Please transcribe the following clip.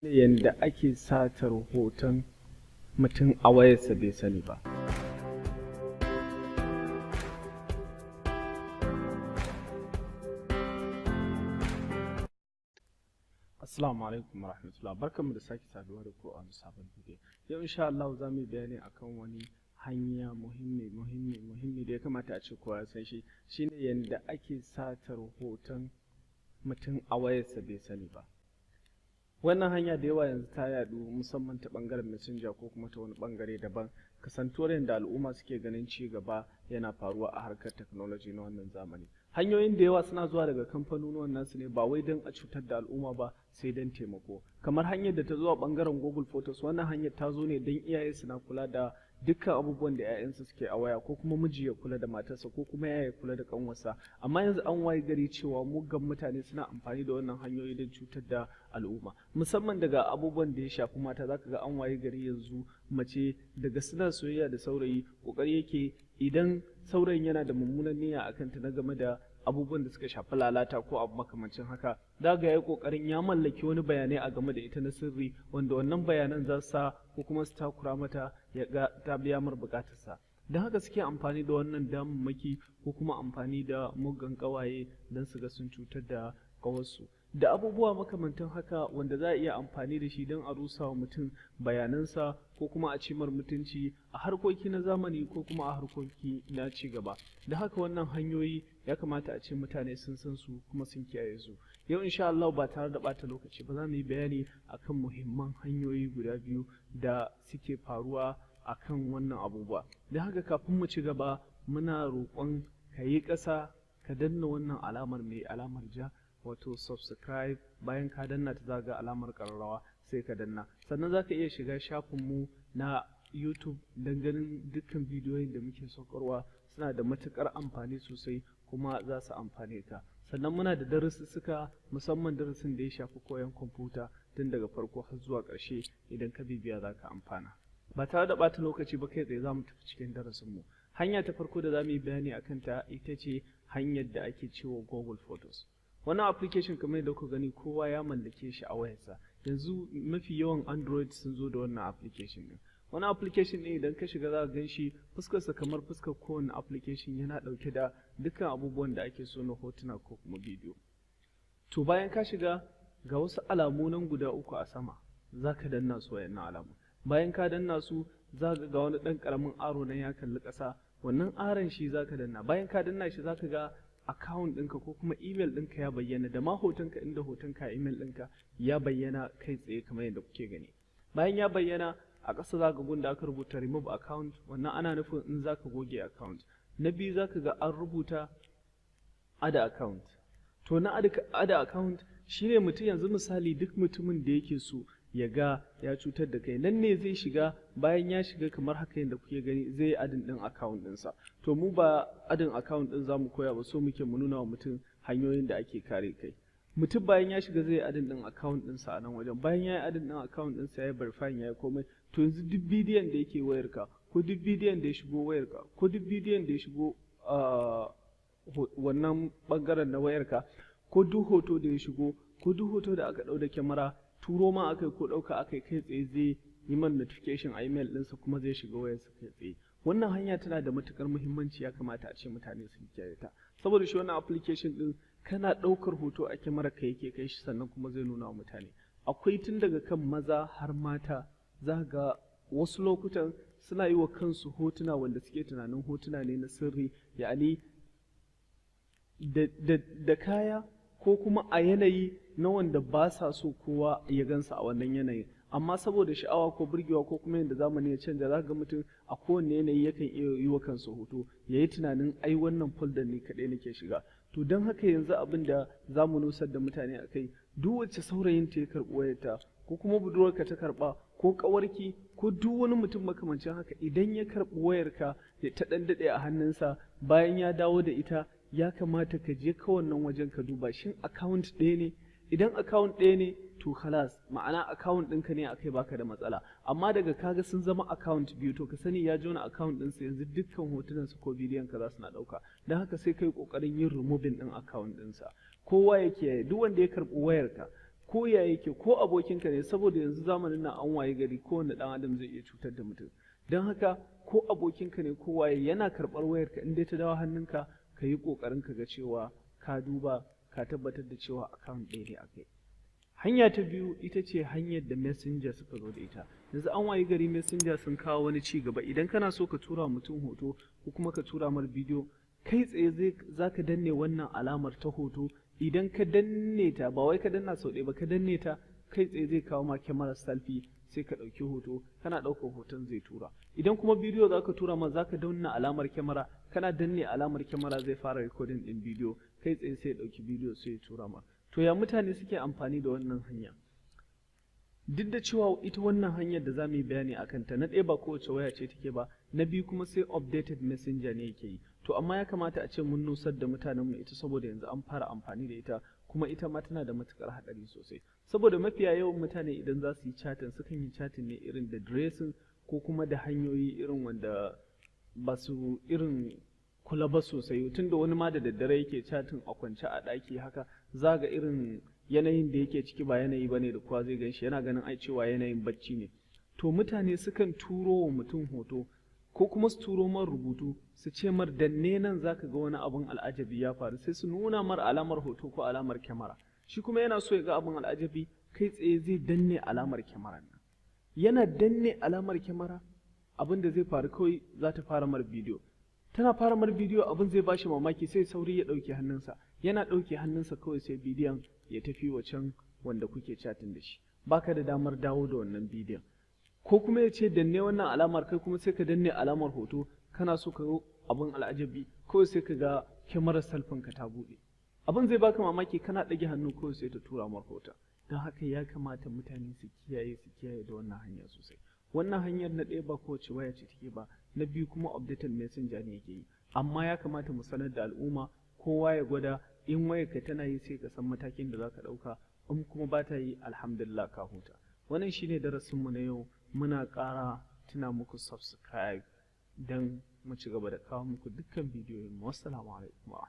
Yanda ake satar hoton mutum a wayarsa bai sani ba. Assalamu alaikum warahmatullah, barkanmu da sake saduwa da ku a wani sabon bidiyo. Yau insha Allah za mu yi bayani akan wani hanya muhimmi da ya kamata a ce kowa ya san shi, shine yanda ake satar hoton mutum a wayarsa bai sani ba. Wannan hanya da yawa yanzu ta yadu musamman ta bangaren messenger ko kuma ta wani bangare daban, kasantuwar yadda al'umma suke ganin ci gaba yana faruwa a harkar technology na wannan zamani. Hanyoyin da yawa suna zuwa daga kamfanonuwan nasu ne ba wai don a cutar da al'umma ba, sai don taimako. Kamar hanyar da ta zo a bangaren Google Photos, wannan hanyar ta zo ne don iyaye suna kula da dukkan abubuwan da 'ya'yansu suke a waya, ko kuma miji ya kula da matarsa ko kuma yaya kula da kanwarsa. Amma yanzu an waye gari cewa muggan mutane suna amfani da wannan hanyoyi don cutar da al'umma, musamman daga abubuwan da ya shafi mata. Zaka ga an waye gari yanzu mace daga suna soyayya da saurayi, kokari yake idan saurayin yana da mummunan niyya akan ta na game da abubuwan da suka shafi lalata ko abu makamancin haka, za ga yayi kokarin ya mallaki wani bayanai a game da ita na sirri, wanda wannan bayanan za su sa ko kuma su takura mata ya ga ta biya mar bukatarsa. Don haka suke amfani da wannan damammaki ko kuma amfani da muggan kawaye don su ga sun cutar da kawarsu da abubuwa makamantan haka, wanda za a iya amfani da shi don a rusa wa mutum bayanansa ko kuma a cimar mutunci a harkoki na zamani ko kuma a harkoki na ci gaba. Da haka wannan hanyoyi ya kamata a ce mutane sun san su kuma sun kiyaye su. Yau insha Allah ba tare da bata lokaci ba, za mu yi bayani akan muhimman hanyoyi guda biyu da suke faruwa akan wannan abubuwa. Da haka kafin mu ci gaba, muna roƙon ka yi ƙasa ka danna wannan alamar mai alamar ja, wato subscribe. Bayan ka danna ta zaga alamar ƙararrawa sai ka danna. Sannan za ka iya shiga shafinmu na YouTube don ganin dukkan bidiyoyin da muke saukarwa, suna da matuƙar amfani sosai kuma za su amfane ka. Sannan muna da darussuka, musamman darasin da ya shafi koyon kwamfuta tun daga farko har zuwa ƙarshe. Idan ka bibiya za ka amfana. Ba tare da ɓata lokaci ba, kai tsaye za mu tafi cikin darasinmu. Hanya ta farko da za mu yi bayani a kanta ita ce hanyar da ake cewa Google Photos. Wannan application kamar yadda kuka gani kowa ya mallake shi a wayarsa. Yanzu mafi yawan Android sun zo da wannan application ɗin. Wani application ɗin idan ka shiga za ka gan shi fuskarsa kamar fuskar kowane application, yana ɗauke da dukkan abubuwan da ake so na hotuna ko kuma bidiyo. To bayan ka shiga, ga wasu alamu nan guda uku a sama, za ka danna su wayannan alamu. Bayan ka danna su, za ka ga wani ɗan ƙaramin aro nan ya kalli ƙasa, wannan aron shi za ka danna. Bayan ka danna shi, za ka ga account ɗinka ko kuma email ɗinka ya bayyana, da ma hotonka inda hotonka a email ɗinka ya bayyana kai tsaye kamar yadda kuke gani. Bayan ya bayyana, a ƙasa za ka gunda aka rubuta remove account, wannan ana nufin in za ka goge account. Na biyu za ka ga an rubuta add account. To na add account shine mutum yanzu misali duk mutumin da yake so ya ga ya cutar da kai, nan ne zai shiga. Bayan ya shiga kamar haka yadda kuke gani, zai yi adin ɗin account ɗinsa. To mu ba adin account ɗin za mu koya ba, so muke mu nuna wa mutum hanyoyin da ake kare kai. Mutum bayan ya shiga zai yi adin ɗin account ɗinsa a nan wajen. Bayan ya yi adin ɗin account ɗinsa, ya yi verifying, ya yi komai, to yanzu duk bidiyon da yake wayarka, ko duk bidiyon da ya shigo wayarka, ko duk bidiyon da ya shigo wannan ɓangaren na wayarka, ko duk hoto da ya shigo, ko duk hoto da aka ɗau da kyamara, turo ma akai ko ɗauka akai, kai tsaye zai yi man notification a email ɗinsa kuma zai shiga wayarsa kai tsaye. Wannan hanya tana da matuƙar muhimmanci, ya kamata a ce mutane su kiyaye ta, saboda shi wannan application ɗin kana ɗaukar hoto a kyamara ka yake kai shi, sannan kuma zai nuna wa mutane. Akwai tun daga kan maza har mata, za ga wasu lokutan suna yi wa kansu hotuna wanda suke tunanin hotuna ne na sirri, ya'ani da kaya ko kuma a yanayi na wanda ba sa so kowa ya gansa a wannan yanayin, amma saboda sha'awa ko burgewa ko kuma yadda zamani ya canja, za ga mutum a kowane yanayi yakan iya yi wa kansa hoto, ya yi tunanin ai wannan folder ne kaɗai nake shiga. To don haka yanzu abin da za mu nusar da mutane a kai, duk wacce saurayin ta ya karɓi wayarta ko kuma budurwarka ta karɓa ko ƙawarki ko duk wani mutum makamancin haka, idan ya karɓi wayarka ya ta ɗan daɗe a hannunsa, bayan ya dawo da ita, ya kamata ka je ka wannan wajen ka duba shin account ɗaya ne. Idan account ɗaya ne, to halas, ma'ana account ɗinka ne akai, baka da matsala. Amma daga kaga sun zama account biyu, to ka sani ya jona account ɗinsa, yanzu dukkan hotunansa ko bidiyon ka za su na ɗauka. Don haka sai kai ƙoƙarin yin removing ɗin account ɗinsa. Kowa ya kiyaye, duk wanda ya karɓi wayarka ko ya yake ko abokinka ne, saboda yanzu zamanin nan an waye gari kowane ɗan adam zai iya cutar da mutum. Don haka ko abokinka ne ko waye yana karɓar wayarka in dai ta dawo hannunka, ka yi ƙoƙarin ka ga cewa ka duba ka tabbatar da cewa account ɗaya ne a kai. Hanya ta biyu ita ce hanyar da messenger suka zo da ita. Yanzu an wayi gari messenger sun kawo wani ci gaba. Idan kana so ka tura mutum hoto ko kuma ka tura mar bidiyo, kai tsaye za ka danne wannan alamar ta hoto. Idan ka danne ta, ba wai ka danna sau ɗaya ba, ka danne ta, kai tsaye zai kawo ma kyamarar selfie, sai ka ɗauki hoto, kana ɗaukar hoton zai tura. Idan kuma bidiyo za ka tura ma, za ka danna alamar kyamara, kana danne alamar kyamara zai fara recording ɗin bidiyo, kai tsaye sai ya ɗauki bidiyo sai ya tura ma. To ya mutane suke amfani da wannan hanya? Duk da cewa ita wannan hanyar da za mu yi bayani a kanta, na ɗaya ba kowace waya ce take ba, na biyu kuma sai updated messenger ne yake yi. To amma ya kamata a ce mun nusar da mutanenmu ita, saboda yanzu an fara amfani da ita, kuma ita ma tana da matukar haɗari sosai. Saboda mafiya yawan mutane idan za su yi chatting, sukan yi chatting ne irin da dressing ko kuma da hanyoyi irin wanda ba su irin kula ba sosai. Tun da wani ma da daddare yake chatting a kwance a ɗaki haka, za ga irin yanayin da yake ciki ba yanayi bane da kowa zai gan shi, yana ganin ai cewa yanayin bacci ne. To mutane sukan turo wa mutum hoto ko kuma su turo mar rubutu, su ce mar danne nan zaka ga wani abun al'ajabi ya faru, sai su nuna mar alamar hoto ko alamar kyamara. Shi kuma yana so ya ga abun al'ajabi, kai tsaye zai danne alamar kyamarar nan. Yana danne alamar kyamara, abin da zai faru kawai za ta fara mar bidiyo. Tana fara mar bidiyo, abin zai bashi mamaki, sai sauri ya ɗauke hannunsa. Yana ɗauke hannunsa kawai sai bidiyon ya tafi wacan wanda kuke chatting da shi. Baka da damar dawo da wannan bidiyon. Ko kuma ya ce danne wannan alamar, kai kuma sai ka danne alamar hoto, kana so ka yi abin al'ajabi, kawai sai ka ga kyamarar selfin ka ta buɗe. Abin zai baka mamaki, kana ɗage hannu kawai sai ta tura mar hoton. Don haka ya kamata mutane su kiyaye da wannan hanya sosai. Wannan hanyar na ɗaya ba kowace waya ce take ba, na biyu kuma updated messenger ne yake yi. Amma ya kamata mu sanar da al'umma, kowa ya gwada, in wayarka tana yi sai ka san matakin da za ka ɗauka, in kuma ba ta yi alhamdulillah ka huta. Wannan shine darasinmu na yau. Muna ƙara tuna muku subscribe don mu ci gaba da kawo muku dukkan bidiyoyin. Wassalamu alaikum.